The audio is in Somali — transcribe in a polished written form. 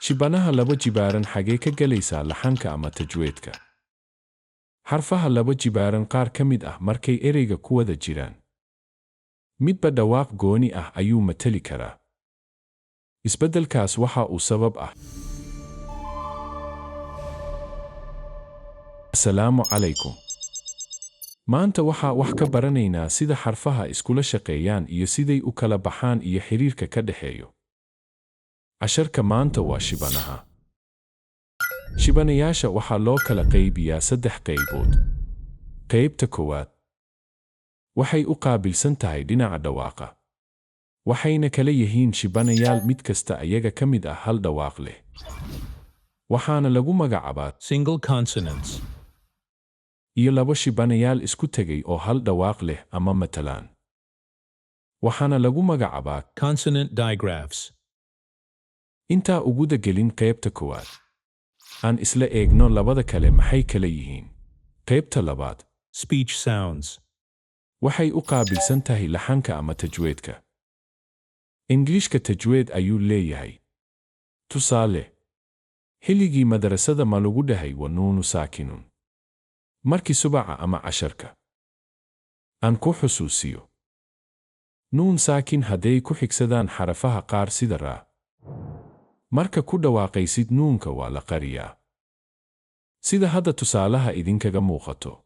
Shibanaha laba jibaaran xagee ka galaysaa laxanka ama tajweedka. Xarfaha laba jibaaran qaar ka mid ah markay ereyga ku wada jiraan. Midba dhawaaq gooni ah ayuu matali karaa. Isbeddelkaas waxa uu sabab ah. Assalaamu calaykum. Maanta waxaa wax ka baranaynaa sida xarfaha iskula shaqeeyaan iyo siday u kala baxaan iyo xiriirka ka dhexeeyo. Casharka maanta waa shibanaha. Shibanayaasha waxaa loo kala qaybiyaa 3 qaybood. Qaybta koowaad waxay u qaabilsan tahay dhinaca dhawaaqa. Waxayna kala yihiin shibanayaal mid kasta ayaga ka mid ah hal dhawaaq leh. Waxaana lagu magacaabaa single consonants. Iyo laba shibanayaal isku tegay oo hal dhawaaq leh ama matalaan. Waxaana lagu magacaabaa consonant digraphs. Intaa uguda gelin qaybta koowaad. Aan isla eegno labada kale maxay kala yihiin. Qaybta labaad speech sounds. Waxay u qaabilsan tahay laxanka ama tajweedka. Ingiriishka tajweed ayuu leeyahay. Tusaale, xilligii madrasada ma lagu dhahay wa nuunu saakinun. Markii subaca ama casharka. Aan ku xusuusiyo. Nuun saakin hadday ku xigsadaan xarafaha qaar sida raa. Marka ku dhawaaqaysid nuunka waa la qariyaa. Sida hadda tusaalaha idinkaga muuqato.